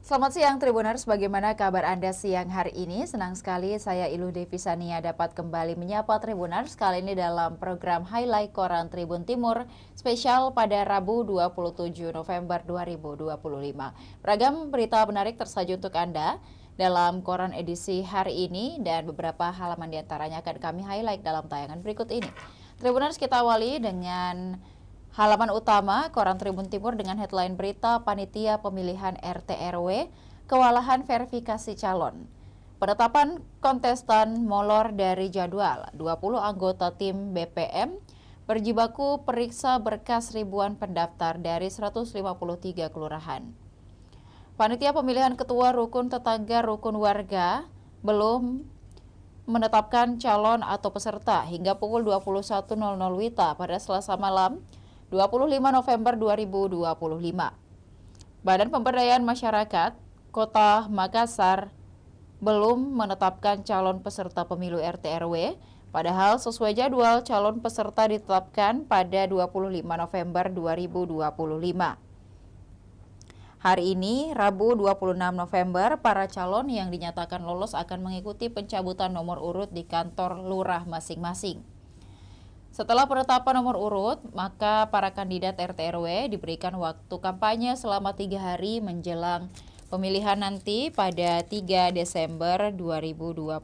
Selamat siang Tribuners, bagaimana kabar Anda siang hari ini? Senang sekali saya Ilu Devisania dapat kembali menyapa Tribuners kali ini dalam program Highlight Koran Tribun Timur spesial pada Rabu 27 November 2025. Beragam berita menarik tersaji untuk Anda dalam koran edisi hari ini dan beberapa halaman diantaranya akan kami highlight dalam tayangan berikut ini. Tribuners, kita awali dengan halaman utama Koran Tribun Timur dengan headline berita Panitia Pemilihan RT RW kewalahan verifikasi calon. Penetapan kontestan molor dari jadwal. 20 anggota tim BPM berjibaku periksa berkas ribuan pendaftar dari 153 kelurahan. Panitia Pemilihan Ketua Rukun Tetangga Rukun Warga belum menetapkan calon atau peserta hingga pukul 21.00 WITA pada Selasa malam 25 November 2025. Badan Pemberdayaan Masyarakat Kota Makassar belum menetapkan calon peserta pemilu RT RW, padahal sesuai jadwal calon peserta ditetapkan pada 25 November 2025. Hari ini, Rabu 26 November, para calon yang dinyatakan lolos akan mengikuti pencabutan nomor urut di kantor lurah masing-masing. Setelah penetapan nomor urut, maka para kandidat RT RW diberikan waktu kampanye selama 3 hari menjelang pemilihan nanti pada 3 Desember 2025.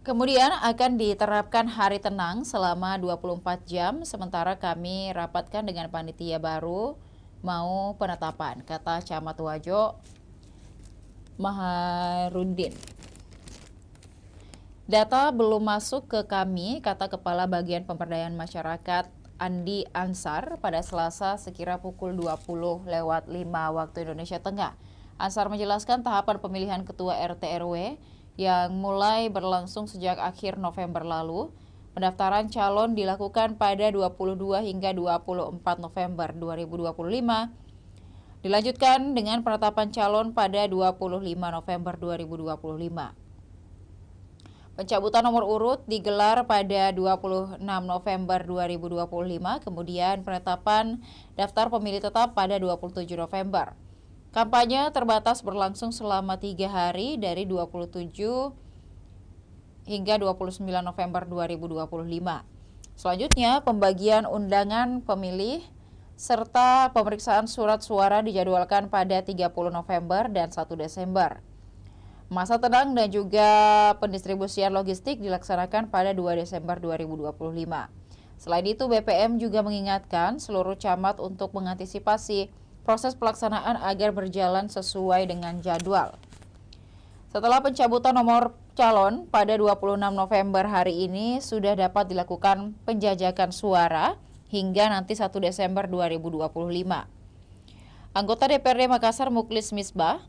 Kemudian akan diterapkan hari tenang selama 24 jam, sementara kami rapatkan dengan panitia baru mau penetapan, kata Camat Wajo Maharudin. Data belum masuk ke kami, kata Kepala Bagian Pemberdayaan Masyarakat Andi Ansar pada Selasa sekira pukul 20.05 waktu Indonesia Tengah. Ansar menjelaskan tahapan pemilihan Ketua RT RW yang mulai berlangsung sejak akhir November lalu. Pendaftaran calon dilakukan pada 22 hingga 24 November 2025. Dilanjutkan dengan penetapan calon pada 25 November 2025. Pencabutan nomor urut digelar pada 26 November 2025, kemudian penetapan daftar pemilih tetap pada 27 November. Kampanye terbatas berlangsung selama 3 hari dari 27 hingga 29 November 2025. Selanjutnya, pembagian undangan pemilih serta pemeriksaan surat suara dijadwalkan pada 30 November dan 1 Desember. Masa tenang dan juga pendistribusian logistik dilaksanakan pada 2 Desember 2025. Selain itu, BPM juga mengingatkan seluruh camat untuk mengantisipasi proses pelaksanaan agar berjalan sesuai dengan jadwal. Setelah pencabutan nomor calon pada 26 November hari ini, sudah dapat dilakukan penjajakan suara hingga nanti 1 Desember 2025. Anggota DPRD Makassar Muklis Misbah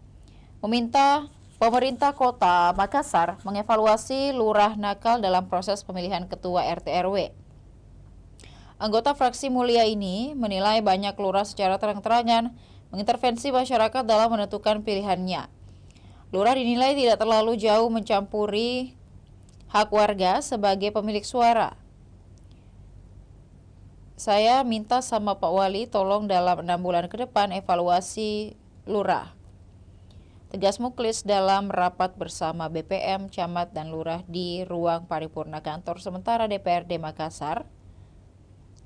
meminta pemerintah kota Makassar mengevaluasi lurah nakal dalam proses pemilihan ketua RT RW. Anggota fraksi mulia ini menilai banyak lurah secara terang-terangan mengintervensi masyarakat dalam menentukan pilihannya. Lurah dinilai tidak terlalu jauh mencampuri hak warga sebagai pemilik suara. Saya minta sama Pak Wali tolong dalam 6 bulan ke depan evaluasi lurah. Tegas Muklis dalam rapat bersama BPM, Camat, dan Lurah di ruang paripurna kantor sementara DPRD Makassar.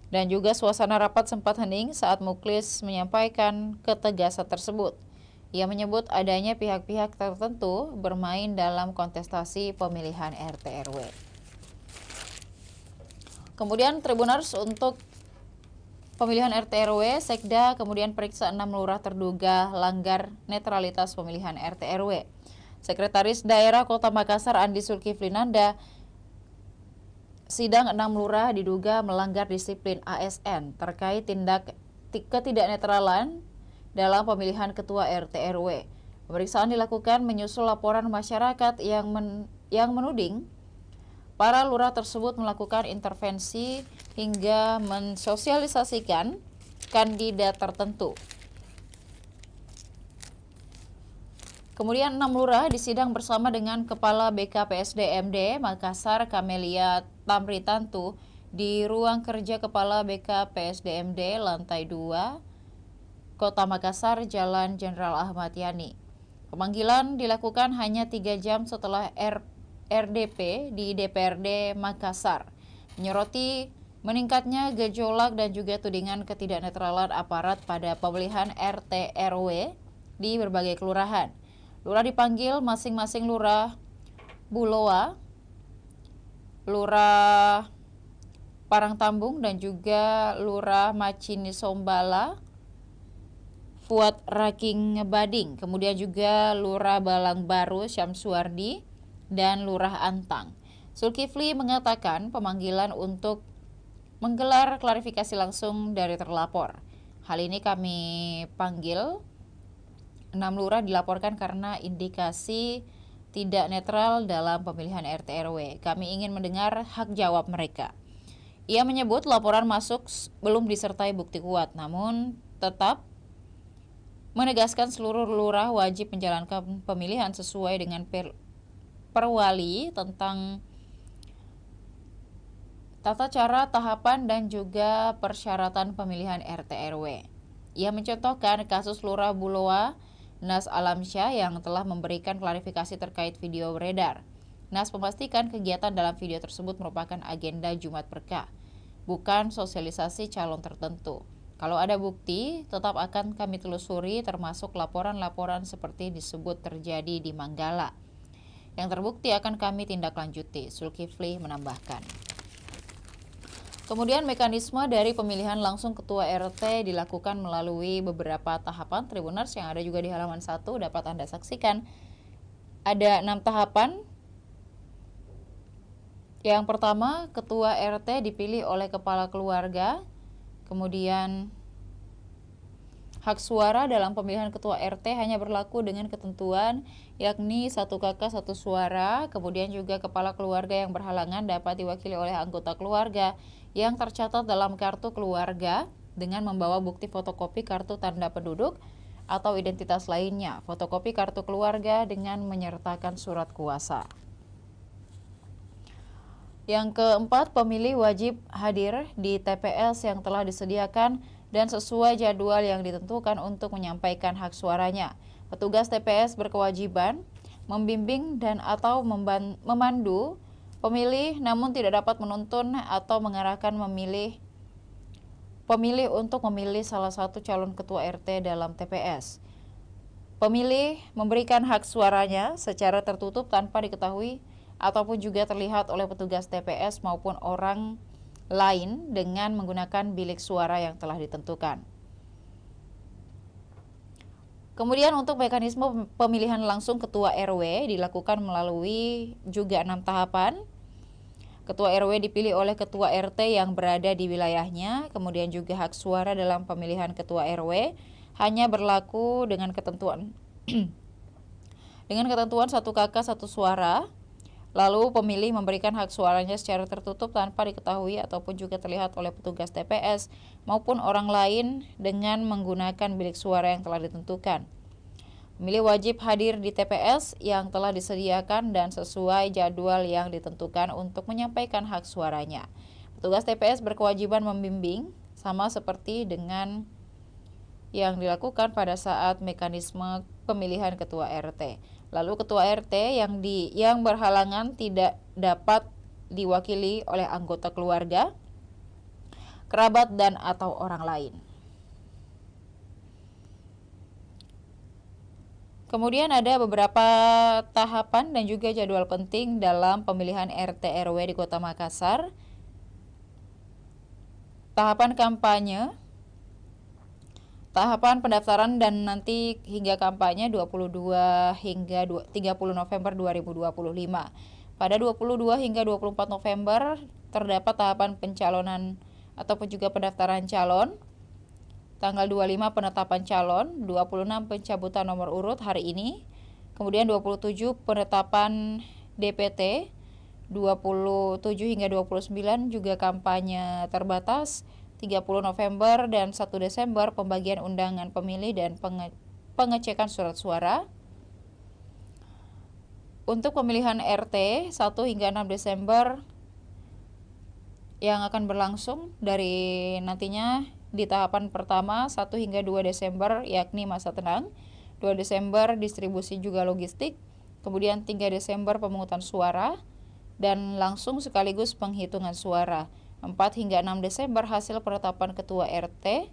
Dan juga suasana rapat sempat hening saat Muklis menyampaikan ketegasan tersebut. Ia menyebut adanya pihak-pihak tertentu bermain dalam kontestasi pemilihan RT RW. Kemudian Tribuners, untuk pemilihan RT RW, Sekda kemudian periksa 6 lurah terduga langgar netralitas pemilihan RT RW. Sekretaris Daerah Kota Makassar Andi Zulkiflinanda sidang 6 lurah diduga melanggar disiplin ASN terkait tindak ketidaknetralan dalam pemilihan ketua RT RW. Pemeriksaan dilakukan menyusul laporan masyarakat yang menuding para lurah tersebut melakukan intervensi hingga mensosialisasikan kandidat tertentu. Kemudian 6 lurah disidang bersama dengan Kepala BKPSDMD Makassar Kamelia Tamritantu di ruang kerja Kepala BKPSDMD lantai 2, Kota Makassar, Jalan Jenderal Ahmad Yani. Pemanggilan dilakukan hanya 3 jam setelah RDP di DPRD Makassar menyoroti meningkatnya gejolak dan juga tudingan ketidaknetralan aparat pada pemilihan RT RW di berbagai kelurahan. Lurah dipanggil masing-masing Lurah Buloa, Lurah Parangtambung, dan juga Lurah Macini Sombala, Fuad Raking Bading, kemudian juga Lurah Balang Baru Syamsuardi, dan Lurah Antang. Zulkifli mengatakan pemanggilan untuk menggelar klarifikasi langsung dari terlapor. Hal ini kami panggil 6 lurah dilaporkan karena indikasi tidak netral dalam pemilihan RT RW. Kami ingin mendengar hak jawab mereka. Ia menyebut laporan masuk belum disertai bukti kuat, namun tetap menegaskan seluruh lurah wajib menjalankan pemilihan sesuai dengan perwali tentang tata cara, tahapan, dan juga persyaratan pemilihan RT RW. Ia mencontohkan kasus Lurah Buloa Nas Alamsyah yang telah memberikan klarifikasi terkait video beredar. Nas memastikan kegiatan dalam video tersebut merupakan agenda Jumat Berkah, bukan sosialisasi calon tertentu. Kalau ada bukti, tetap akan kami telusuri, termasuk laporan-laporan seperti disebut terjadi di Manggala. Yang terbukti akan kami tindak lanjuti, Zulkifli menambahkan. Kemudian mekanisme dari pemilihan langsung ketua RT dilakukan melalui beberapa tahapan. Tribuners yang ada juga di halaman 1 dapat Anda saksikan. Ada 6 tahapan. Yang pertama, ketua RT dipilih oleh kepala keluarga. Kemudian hak suara dalam pemilihan ketua RT hanya berlaku dengan ketentuan, yakni 1 kakak 1 suara. Kemudian juga kepala keluarga yang berhalangan dapat diwakili oleh anggota keluarga yang tercatat dalam kartu keluarga dengan membawa bukti fotokopi kartu tanda penduduk atau identitas lainnya, fotokopi kartu keluarga dengan menyertakan surat kuasa. Yang keempat, pemilih wajib hadir di TPS yang telah disediakan dan sesuai jadwal yang ditentukan untuk menyampaikan hak suaranya. Petugas TPS berkewajiban membimbing dan atau memandu pemilih, namun tidak dapat menuntun atau mengarahkan pemilih untuk memilih salah satu calon ketua RT dalam TPS. Pemilih memberikan hak suaranya secara tertutup tanpa diketahui ataupun juga terlihat oleh petugas TPS maupun orang lain dengan menggunakan bilik suara yang telah ditentukan. Kemudian untuk mekanisme pemilihan langsung ketua RW dilakukan melalui juga 6 tahapan. Ketua RW dipilih oleh ketua RT yang berada di wilayahnya. Kemudian juga hak suara dalam pemilihan ketua RW hanya berlaku dengan ketentuan dengan ketentuan 1 kakak 1 suara. Lalu pemilih memberikan hak suaranya secara tertutup tanpa diketahui ataupun juga terlihat oleh petugas TPS maupun orang lain dengan menggunakan bilik suara yang telah ditentukan. Pemilih wajib hadir di TPS yang telah disediakan dan sesuai jadwal yang ditentukan untuk menyampaikan hak suaranya. Petugas TPS berkewajiban membimbing sama seperti dengan yang dilakukan pada saat mekanisme pemilihan ketua RT. Lalu ketua RT yang berhalangan tidak dapat diwakili oleh anggota keluarga, kerabat, dan atau orang lain. Kemudian ada beberapa tahapan dan juga jadwal penting dalam pemilihan RT RW di Kota Makassar. Tahapan kampanye, tahapan pendaftaran dan nanti hingga kampanye 22 hingga 30 November 2025. Pada 22 hingga 24 November terdapat tahapan pencalonan ataupun juga pendaftaran calon. Tanggal 25 penetapan calon, 26 pencabutan nomor urut hari ini. Kemudian 27 penetapan DPT, 27 hingga 29 juga kampanye terbatas. 30 November dan 1 Desember pembagian undangan pemilih dan pengecekan surat suara. Untuk pemilihan RT 1 hingga 6 Desember yang akan berlangsung dari nantinya di tahapan pertama 1 hingga 2 Desember yakni masa tenang, 2 Desember distribusi juga logistik, kemudian 3 Desember pemungutan suara, dan langsung sekaligus penghitungan suara. 4 hingga 6 Desember hasil penetapan ketua RT.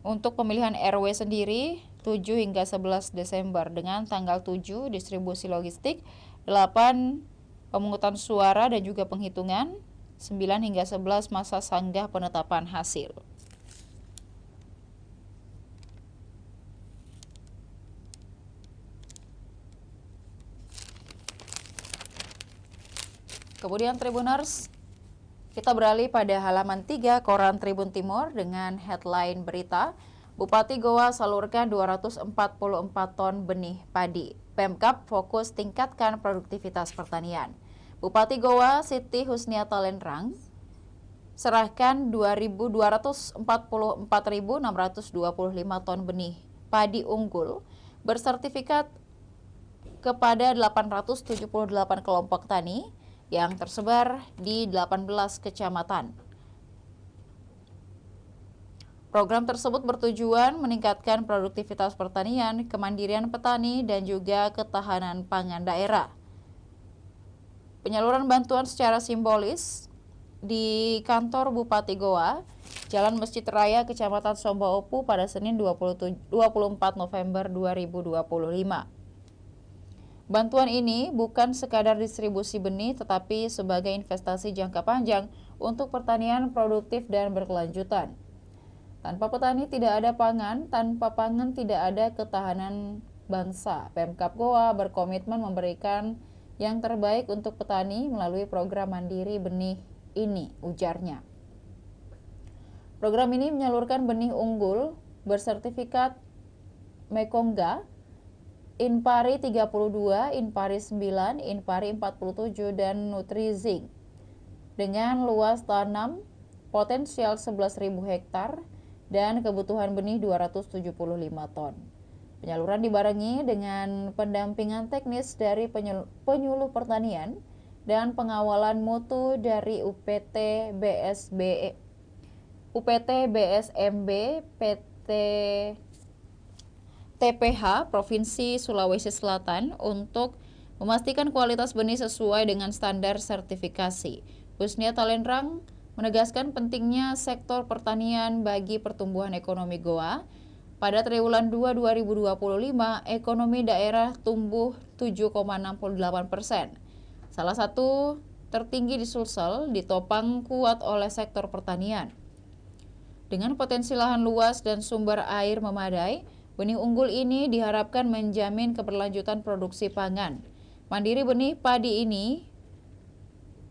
Untuk pemilihan RW sendiri 7 hingga 11 Desember dengan tanggal 7 distribusi logistik, 8 pemungutan suara dan juga penghitungan, 9 hingga 11 masa sanggah penetapan hasil. Kemudian Tribuners, kita beralih pada halaman 3 Koran Tribun Timur dengan headline berita, Bupati Goa salurkan 244 ton benih padi. Pemkab fokus tingkatkan produktivitas pertanian. Bupati Goa Siti Husniata Lenrang serahkan 244.625 ton benih padi unggul bersertifikat kepada 878 kelompok tani yang tersebar di 18 kecamatan. Program tersebut bertujuan meningkatkan produktivitas pertanian, kemandirian petani, dan juga ketahanan pangan daerah. Penyaluran bantuan secara simbolis di kantor Bupati Goa, Jalan Masjid Raya, Kecamatan Sombaopu pada Senin 24 November 2025. Bantuan ini bukan sekadar distribusi benih, tetapi sebagai investasi jangka panjang untuk pertanian produktif dan berkelanjutan. Tanpa petani tidak ada pangan, tanpa pangan tidak ada ketahanan bangsa. Pemkab Goa berkomitmen memberikan yang terbaik untuk petani melalui program mandiri benih ini, ujarnya. Program ini menyalurkan benih unggul bersertifikat Mekongga, Inpari 32, Inpari 9, Inpari 47, dan Nutrizing dengan luas tanam potensial 11.000 hektar dan kebutuhan benih 275 ton. Penyaluran dibarengi dengan pendampingan teknis dari penyuluh pertanian dan pengawalan mutu dari UPT BSMB PT TPH Provinsi Sulawesi Selatan untuk memastikan kualitas benih sesuai dengan standar sertifikasi. Husniata Lenrang menegaskan pentingnya sektor pertanian bagi pertumbuhan ekonomi Goa. Pada triwulan 2 2025, ekonomi daerah tumbuh 7,68%. Salah satu tertinggi di Sulsel ditopang kuat oleh sektor pertanian. Dengan potensi lahan luas dan sumber air memadai, benih unggul ini diharapkan menjamin keberlanjutan produksi pangan. Mandiri benih padi ini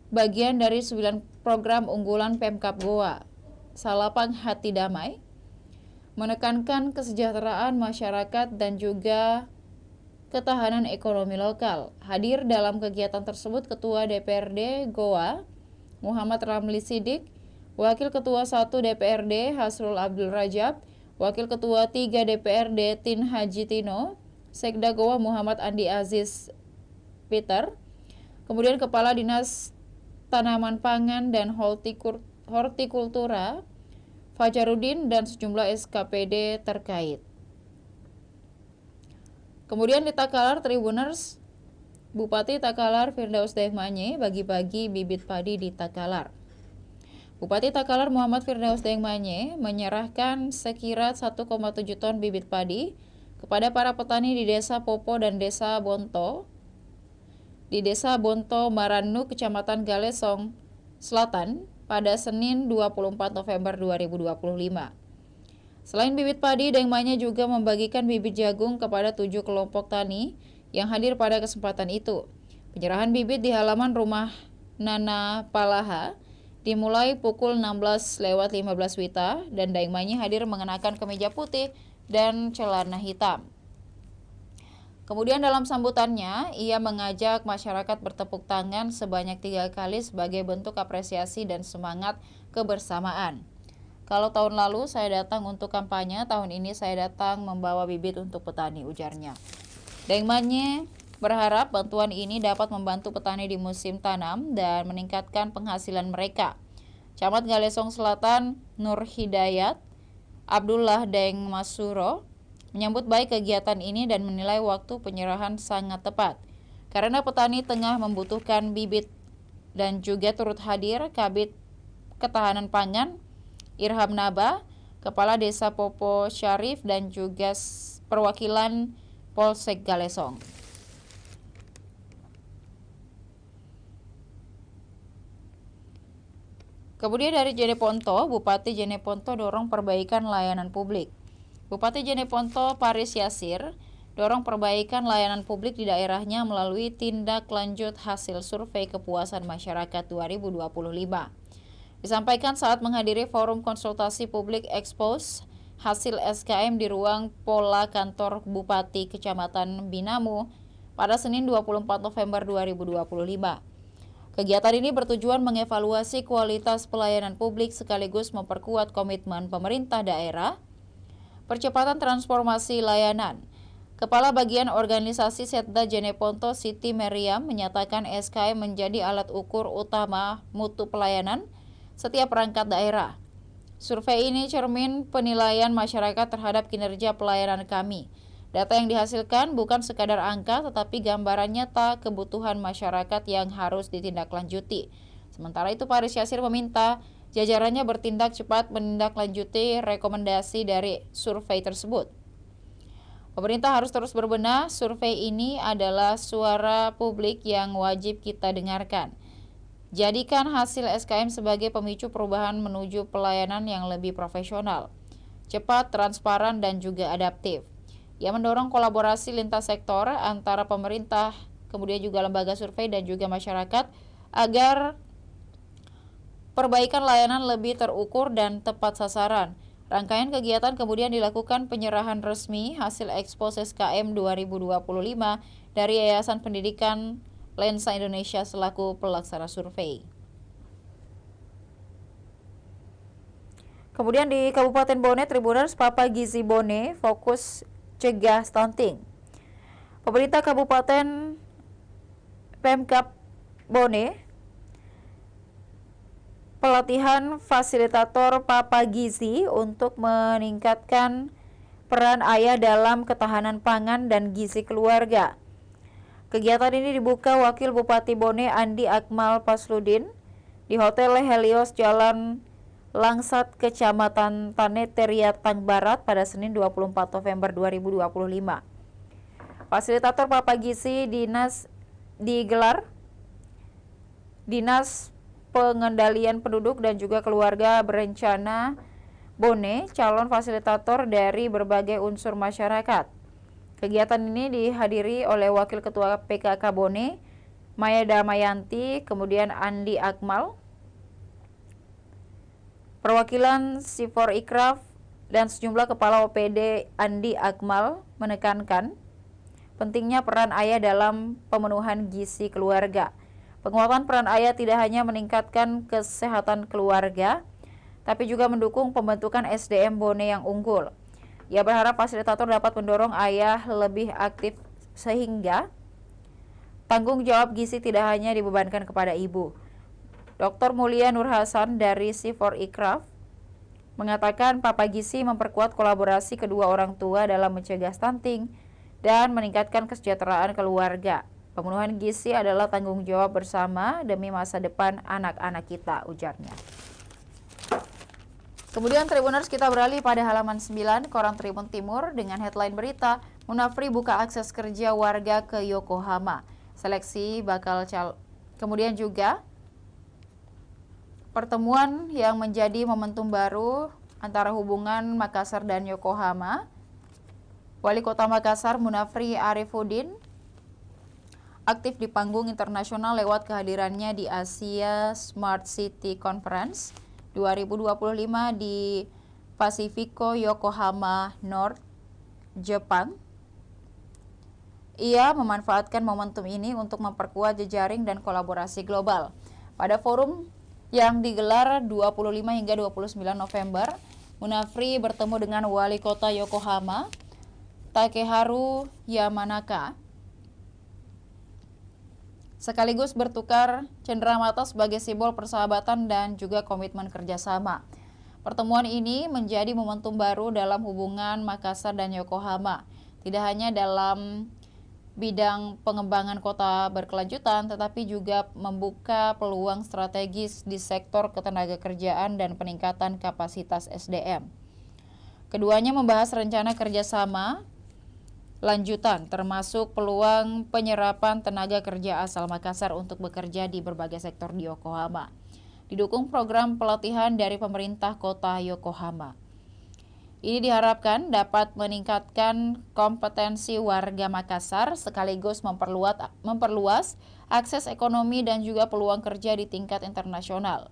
bagian dari 9 program unggulan Pemkab Goa. Salapang Hati Damai menekankan kesejahteraan masyarakat dan juga ketahanan ekonomi lokal. Hadir dalam kegiatan tersebut Ketua DPRD Goa Muhammad Ramli Sidik, Wakil Ketua 1 DPRD Hasrul Abdul Rajab, Wakil Ketua 3 DPRD Tin Haji Tino, Sekda Goa Muhammad Andi Aziz Peter, kemudian Kepala Dinas Tanaman Pangan dan Hortikultura Fajarudin dan sejumlah SKPD terkait. Kemudian di Takalar Tribuners, Bupati Takalar Firdaus Dengmanye bagi-bagi bibit padi di Takalar. Bupati Takalar Muhammad Firdaus Dengmanye menyerahkan sekira 1,7 ton bibit padi kepada para petani di Desa Popo dan Desa Bonto, Maranu, Kecamatan Galesong Selatan pada Senin 24 November 2025. Selain bibit padi, Dengmanye juga membagikan bibit jagung kepada 7 kelompok tani yang hadir pada kesempatan itu. Penyerahan bibit di halaman rumah Nana Palaha dimulai pukul 16:15 WITA dan Dengmanye hadir mengenakan kemeja putih dan celana hitam. Kemudian dalam sambutannya, ia mengajak masyarakat bertepuk tangan sebanyak 3 kali sebagai bentuk apresiasi dan semangat kebersamaan. Kalau tahun lalu saya datang untuk kampanye, tahun ini saya datang membawa bibit untuk petani, ujarnya. Dengmanye berharap bantuan ini dapat membantu petani di musim tanam dan meningkatkan penghasilan mereka. Camat Galesong Selatan Nur Hidayat Abdullah Deng Masuro menyambut baik kegiatan ini dan menilai waktu penyerahan sangat tepat karena petani tengah membutuhkan bibit, dan juga turut hadir Kabid Ketahanan Pangan Irham Naba, Kepala Desa Popo Syarif, dan juga perwakilan Polsek Galesong. Kemudian dari Jeneponto, Bupati Jeneponto dorong perbaikan layanan publik. Bupati Jeneponto Paris Yasir dorong perbaikan layanan publik di daerahnya melalui tindak lanjut hasil survei kepuasan masyarakat 2025. Disampaikan saat menghadiri forum konsultasi publik Expose hasil SKM di ruang Pola Kantor Bupati Kecamatan Binamu pada Senin 24 November 2025. Kegiatan ini bertujuan mengevaluasi kualitas pelayanan publik sekaligus memperkuat komitmen pemerintah daerah, percepatan transformasi layanan. Kepala Bagian Organisasi Setda Jeneponto Siti Meriam menyatakan SKM menjadi alat ukur utama mutu pelayanan setiap perangkat daerah. Survei ini cermin penilaian masyarakat terhadap kinerja pelayanan kami. Data yang dihasilkan bukan sekadar angka, tetapi gambaran nyata kebutuhan masyarakat yang harus ditindaklanjuti. Sementara itu, Paris Yasir meminta jajarannya bertindak cepat menindaklanjuti rekomendasi dari survei tersebut. Pemerintah harus terus berbenah, survei ini adalah suara publik yang wajib kita dengarkan. Jadikan hasil SKM sebagai pemicu perubahan menuju pelayanan yang lebih profesional, cepat, transparan, dan juga adaptif. Ia mendorong kolaborasi lintas sektor antara pemerintah, kemudian juga lembaga survei dan juga masyarakat agar perbaikan layanan lebih terukur dan tepat sasaran. Rangkaian kegiatan kemudian dilakukan penyerahan resmi hasil Expose SKM 2025 dari Yayasan Pendidikan Lensa Indonesia selaku pelaksana survei. Kemudian di Kabupaten Bone, Tribuners, Papa Gizi Bone fokus cegah stunting. Pemerintah Kabupaten Pemkab Bone pelatihan fasilitator Papa Gizi untuk meningkatkan peran ayah dalam ketahanan pangan dan gizi keluarga. Kegiatan ini dibuka Wakil Bupati Bone Andi Akmal Pasludin di Hotel Helios Jalan Langsat, Kecamatan Taneteria, Tang Barat pada Senin 24 November 2025. Fasilitator Papa Gizi digelar Dinas Pengendalian Penduduk dan juga Keluarga Berencana Bone, calon fasilitator dari berbagai unsur masyarakat. Kegiatan ini dihadiri oleh Wakil Ketua PKK Bone, Maya Damayanti, kemudian Andi Akmal, perwakilan Sifor Ikraf, dan sejumlah kepala OPD. Andi Akmal menekankan pentingnya peran ayah dalam pemenuhan gizi keluarga. Penguatan peran ayah tidak hanya meningkatkan kesehatan keluarga, tapi juga mendukung pembentukan SDM Bone yang unggul. Ia berharap fasilitator dapat mendorong ayah lebih aktif sehingga tanggung jawab gizi tidak hanya dibebankan kepada ibu. Dr. Mulia Nur Hasan dari Sifor Ikraf mengatakan Papa Gizi memperkuat kolaborasi kedua orang tua dalam mencegah stunting dan meningkatkan kesejahteraan keluarga. Pemenuhan gizi adalah tanggung jawab bersama demi masa depan anak-anak kita, ujarnya. Kemudian Tribuners, kita beralih pada halaman 9 Koran Tribun Timur dengan headline berita Munafri buka akses kerja warga ke Yokohama. Seleksi bakal kemudian juga pertemuan yang menjadi momentum baru antara hubungan Makassar dan Yokohama. Wali Kota Makassar Munafri Arifuddin aktif di panggung internasional lewat kehadirannya di Asia Smart City Conference 2025 di Pacifico, Yokohama North, Jepang. Ia memanfaatkan momentum ini untuk memperkuat jejaring dan kolaborasi global. Pada forum yang digelar 25 hingga 29 November, Munafri bertemu dengan Wali Kota Yokohama, Takeharu Yamanaka, sekaligus bertukar cenderamata sebagai simbol persahabatan dan juga komitmen kerjasama. Pertemuan ini menjadi momentum baru dalam hubungan Makassar dan Yokohama, tidak hanya dalam bidang pengembangan kota berkelanjutan, tetapi juga membuka peluang strategis di sektor ketenagakerjaan dan peningkatan kapasitas SDM. Keduanya membahas rencana kerjasama lanjutan, termasuk peluang penyerapan tenaga kerja asal Makassar untuk bekerja di berbagai sektor di Yokohama. Didukung program pelatihan dari pemerintah kota Yokohama. Ini diharapkan dapat meningkatkan kompetensi warga Makassar sekaligus memperluas akses ekonomi dan juga peluang kerja di tingkat internasional.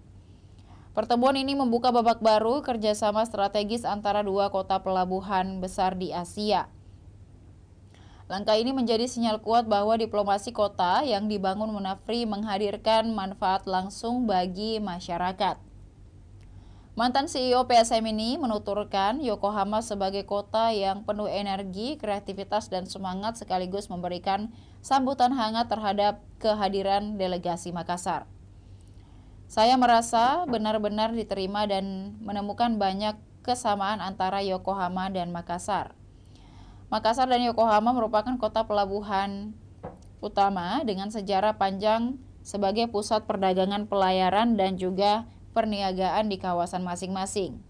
Pertemuan ini membuka babak baru kerjasama strategis antara dua kota pelabuhan besar di Asia. Langkah ini menjadi sinyal kuat bahwa diplomasi kota yang dibangun Munafri menghadirkan manfaat langsung bagi masyarakat. Mantan CEO PSM ini menuturkan Yokohama sebagai kota yang penuh energi, kreativitas, dan semangat sekaligus memberikan sambutan hangat terhadap kehadiran delegasi Makassar. Saya merasa benar-benar diterima dan menemukan banyak kesamaan antara Yokohama dan Makassar. Makassar dan Yokohama merupakan kota pelabuhan utama dengan sejarah panjang sebagai pusat perdagangan, pelayaran, dan juga perniagaan di kawasan masing-masing.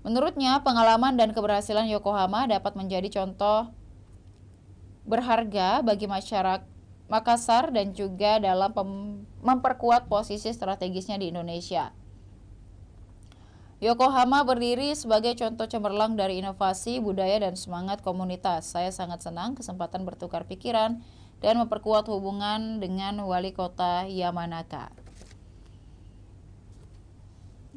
Menurutnya, pengalaman dan keberhasilan Yokohama dapat menjadi contoh berharga bagi masyarakat Makassar dan juga dalam memperkuat posisi strategisnya di Indonesia. Yokohama berdiri sebagai contoh cemerlang dari inovasi, budaya, dan semangat komunitas. Saya sangat senang kesempatan bertukar pikiran dan memperkuat hubungan dengan Wali Kota Yamanaka.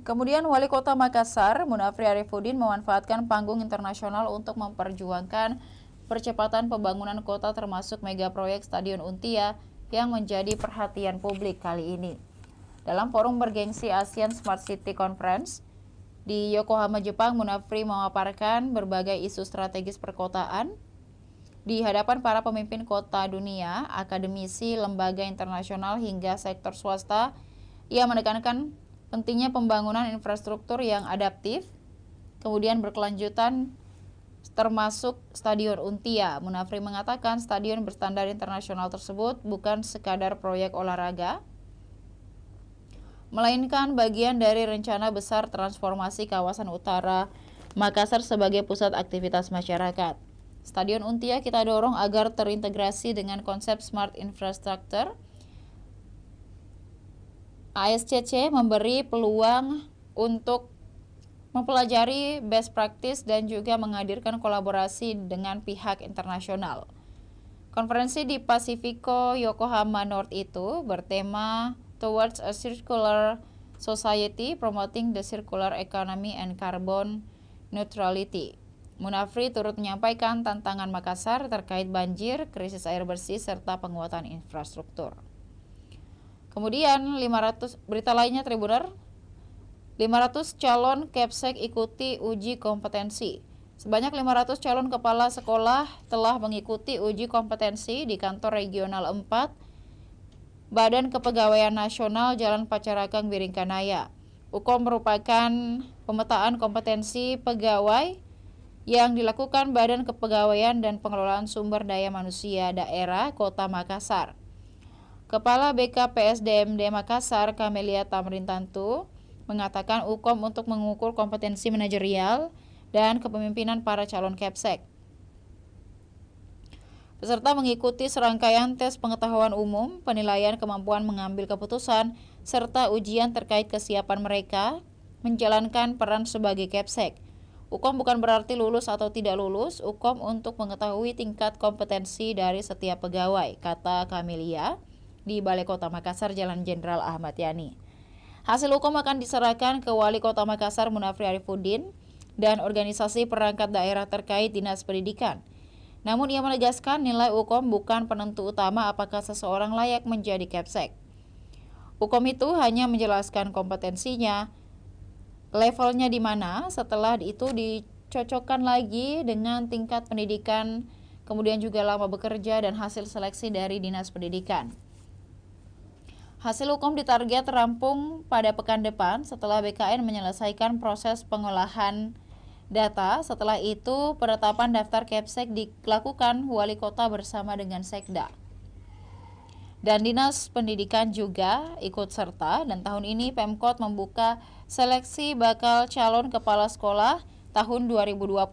Kemudian Wali Kota Makassar, Munafri Arifudin, memanfaatkan panggung internasional untuk memperjuangkan percepatan pembangunan kota termasuk mega proyek Stadion Untia yang menjadi perhatian publik kali ini. Dalam forum bergengsi ASEAN Smart City Conference di Yokohama, Jepang, Munafri memaparkan berbagai isu strategis perkotaan di hadapan para pemimpin kota dunia, akademisi, lembaga internasional, hingga sektor swasta. Ia menekankan pentingnya pembangunan infrastruktur yang adaptif, kemudian berkelanjutan, termasuk Stadion Untia. Munafri mengatakan stadion berstandar internasional tersebut bukan sekadar proyek olahraga, melainkan bagian dari rencana besar transformasi kawasan utara Makassar sebagai pusat aktivitas masyarakat. Stadion Untia kita dorong agar terintegrasi dengan konsep Smart Infrastructure. ASCC memberi peluang untuk mempelajari best practice dan juga menghadirkan kolaborasi dengan pihak internasional. Konferensi di Pacifico Yokohama North itu bertema Towards a Circular Society, Promoting the Circular Economy and Carbon Neutrality. Munafri turut menyampaikan tantangan Makassar terkait banjir, krisis air bersih, serta penguatan infrastruktur. Kemudian berita lainnya Tribuner, 500 calon Kepsek ikuti uji kompetensi. Sebanyak 500 calon kepala sekolah telah mengikuti uji kompetensi di kantor regional 4 Badan Kepegawaian Nasional Jalan Pacarakang Biringkanaya. UKOM merupakan pemetaan kompetensi pegawai yang dilakukan Badan Kepegawaian dan Pengelolaan Sumber Daya Manusia Daerah Kota Makassar. Kepala BKPSDMD Makassar, Kamelia Tamrintantu, mengatakan UKOM untuk mengukur kompetensi manajerial dan kepemimpinan para calon Kepsek. Peserta mengikuti serangkaian tes pengetahuan umum, penilaian kemampuan mengambil keputusan, serta ujian terkait kesiapan mereka menjalankan peran sebagai Kepsek. UKOM bukan berarti lulus atau tidak lulus, UKOM untuk mengetahui tingkat kompetensi dari setiap pegawai, kata Kamelia di Balai Kota Makassar, Jalan Jenderal Ahmad Yani. Hasil UKOM akan diserahkan ke Wali Kota Makassar Munafri Arifudin dan organisasi perangkat daerah terkait Dinas Pendidikan. Namun ia menegaskan nilai UKOM bukan penentu utama apakah seseorang layak menjadi Kepsek. UKOM itu hanya menjelaskan kompetensinya, levelnya di mana, setelah itu dicocokkan lagi dengan tingkat pendidikan, kemudian juga lama bekerja dan hasil seleksi dari Dinas Pendidikan. Hasil hukum ditarget rampung pada pekan depan setelah BKN menyelesaikan proses pengolahan data. Setelah itu, penetapan daftar Kepsek dilakukan Wali Kota bersama dengan Sekda. Dan Dinas Pendidikan juga ikut serta, dan tahun ini Pemkot membuka seleksi bakal calon kepala sekolah tahun 2025.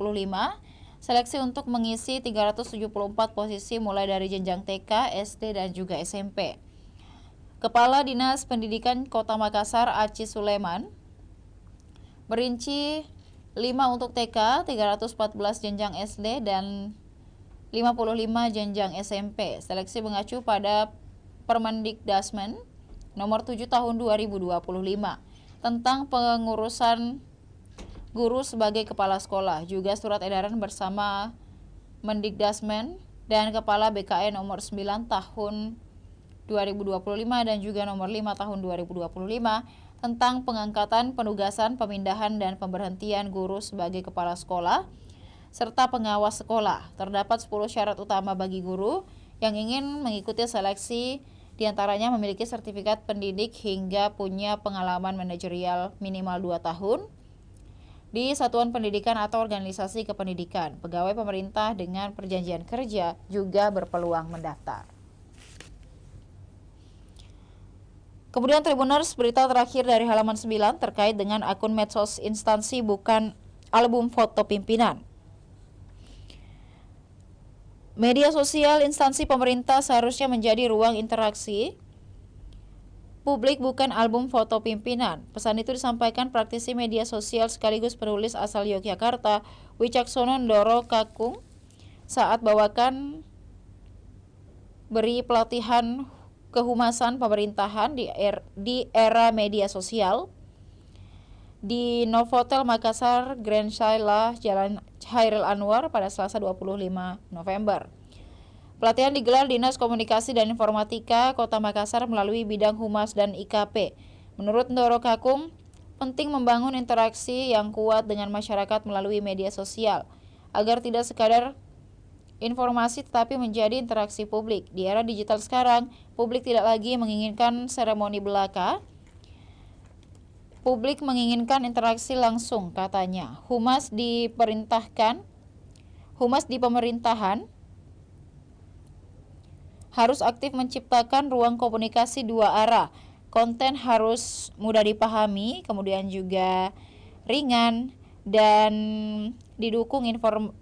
Seleksi untuk mengisi 374 posisi mulai dari jenjang TK, SD, dan juga SMP. Kepala Dinas Pendidikan Kota Makassar, Aci Suleman, merinci 5 untuk TK, 314 jenjang SD, dan 55 jenjang SMP. Seleksi mengacu pada Permendikdasmen nomor 7 tahun 2025 tentang pengurusan guru sebagai kepala sekolah, juga surat edaran bersama Mendikdasmen dan Kepala BKN nomor 9 tahun 2025 dan juga nomor 5 tahun 2025 tentang pengangkatan, penugasan, pemindahan, dan pemberhentian guru sebagai kepala sekolah serta pengawas sekolah. Terdapat 10 syarat utama bagi guru yang ingin mengikuti seleksi, diantaranya memiliki sertifikat pendidik hingga punya pengalaman manajerial minimal 2 tahun di satuan pendidikan atau organisasi kependidikan. Pegawai pemerintah dengan perjanjian kerja juga berpeluang mendaftar. Kemudian Tribuners, berita terakhir dari halaman 9 terkait dengan akun medsos instansi bukan album foto pimpinan. Media sosial instansi pemerintah seharusnya menjadi ruang interaksi publik bukan album foto pimpinan. Pesan itu disampaikan praktisi media sosial sekaligus penulis asal Yogyakarta, Wicaksono Ndoro Kakung, saat bawakan beri pelatihan kehumasan pemerintahan di era media sosial di Novotel Makassar, Grand Shaila, Jalan Hairil Anwar pada Selasa 25 November. Pelatihan digelar Dinas Komunikasi dan Informatika Kota Makassar melalui bidang Humas dan IKP. Menurut Ndoro Kakung, penting membangun interaksi yang kuat dengan masyarakat melalui media sosial agar tidak sekadar informasi tetapi menjadi interaksi publik. Di era digital sekarang, publik tidak lagi menginginkan seremoni belaka. Publik menginginkan interaksi langsung, katanya. Humas di pemerintahan harus aktif menciptakan ruang komunikasi dua arah. Konten harus mudah dipahami, kemudian juga ringan, dan didukung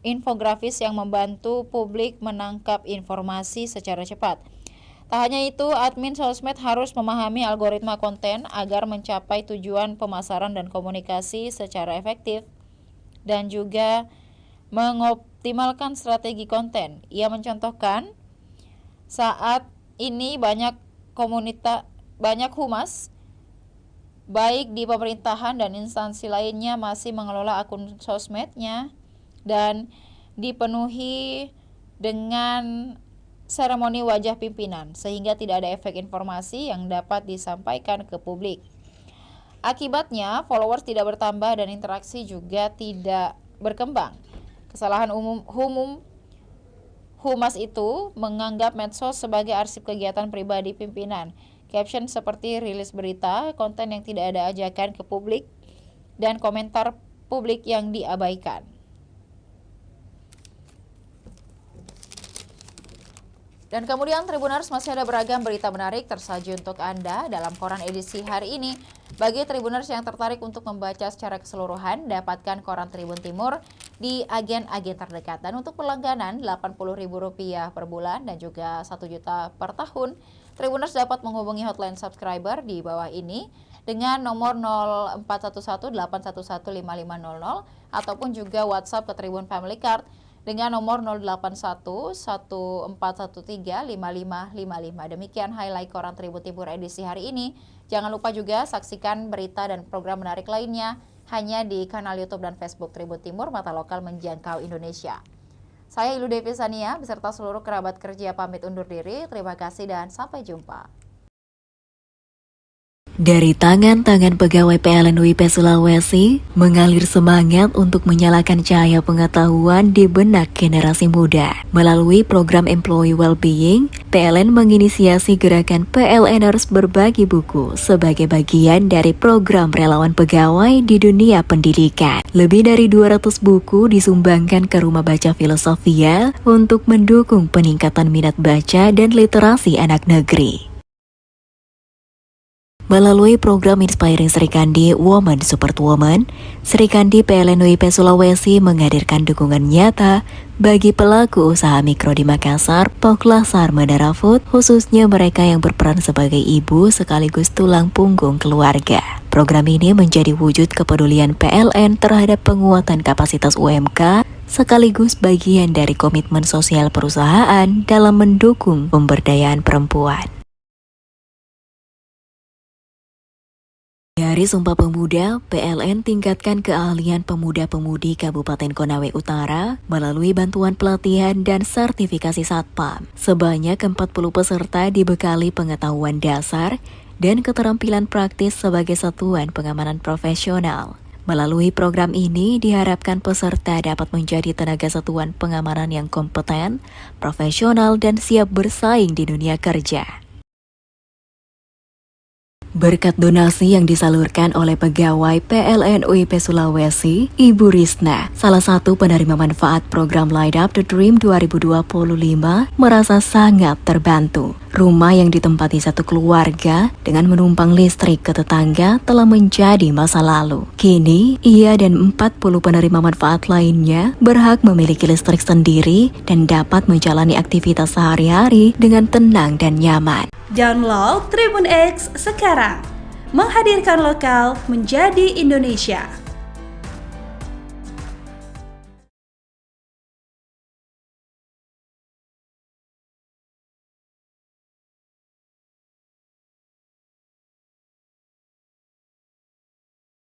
infografis yang membantu publik menangkap informasi secara cepat. Tak hanya itu, admin sosmed harus memahami algoritma konten agar mencapai tujuan pemasaran dan komunikasi secara efektif dan juga mengoptimalkan strategi konten. Ia mencontohkan, saat ini banyak humas baik di pemerintahan dan instansi lainnya masih mengelola akun sosmednya dan dipenuhi dengan seremoni wajah pimpinan, sehingga tidak ada efek informasi yang dapat disampaikan ke publik. Akibatnya, followers tidak bertambah dan interaksi juga tidak berkembang. Kesalahan umum humas itu menganggap medsos sebagai arsip kegiatan pribadi pimpinan. Caption seperti rilis berita, konten yang tidak ada ajakan ke publik, dan komentar publik yang diabaikan. Dan kemudian Tribuners, masih ada beragam berita menarik tersaji untuk Anda dalam koran edisi hari ini. Bagi Tribuners yang tertarik untuk membaca secara keseluruhan, dapatkan koran Tribun Timur di agen-agen terdekat. Dan untuk pelangganan Rp80.000 per bulan dan juga 1 juta per tahun, Tribuners dapat menghubungi hotline subscriber di bawah ini dengan nomor 0411-811-5500 ataupun juga WhatsApp ke Tribun Family Card dengan nomor 081-1413-5555. Demikian highlight koran Tribun Timur edisi hari ini. Jangan lupa juga saksikan berita dan program menarik lainnya hanya di kanal YouTube dan Facebook Tribun Timur, mata lokal menjangkau Indonesia. Saya Ilu Devi Sania beserta seluruh kerabat kerja pamit undur diri. Terima kasih dan sampai jumpa. Dari tangan-tangan pegawai PLN UIP Sulawesi, mengalir semangat untuk menyalakan cahaya pengetahuan di benak generasi muda. Melalui program Employee Wellbeing, PLN menginisiasi gerakan PLNers berbagi buku sebagai bagian dari program relawan pegawai di dunia pendidikan. Lebih dari 200 buku disumbangkan ke Rumah Baca Filosofia untuk mendukung peningkatan minat baca dan literasi anak negeri. Melalui program Inspiring Sri Kandi Woman Support Woman, Sri Kandi PLN UIP Sulawesi menghadirkan dukungan nyata bagi pelaku usaha mikro di Makassar, Poklasar, Mandara Food, khususnya mereka yang berperan sebagai ibu sekaligus tulang punggung keluarga. Program ini menjadi wujud kepedulian PLN terhadap penguatan kapasitas UMK, sekaligus bagian dari komitmen sosial perusahaan dalam mendukung pemberdayaan perempuan. Dari Sumpah Pemuda, PLN tingkatkan keahlian pemuda-pemudi Kabupaten Konawe Utara melalui bantuan pelatihan dan sertifikasi Satpam. Sebanyak 40 peserta dibekali pengetahuan dasar dan keterampilan praktis sebagai satuan pengamanan profesional. Melalui program ini diharapkan peserta dapat menjadi tenaga satuan pengamanan yang kompeten, profesional, dan siap bersaing di dunia kerja. Berkat donasi yang disalurkan oleh pegawai PLN UIP Sulawesi, Ibu Risna, salah satu penerima manfaat program Light Up the Dream 2025, merasa sangat terbantu. Rumah yang ditempati satu keluarga dengan menumpang listrik ke tetangga telah menjadi masa lalu. Kini, ia dan 40 penerima manfaat lainnya berhak memiliki listrik sendiri dan dapat menjalani aktivitas sehari-hari dengan tenang dan nyaman. Download Tribun X sekarang, menghadirkan lokal menjadi Indonesia.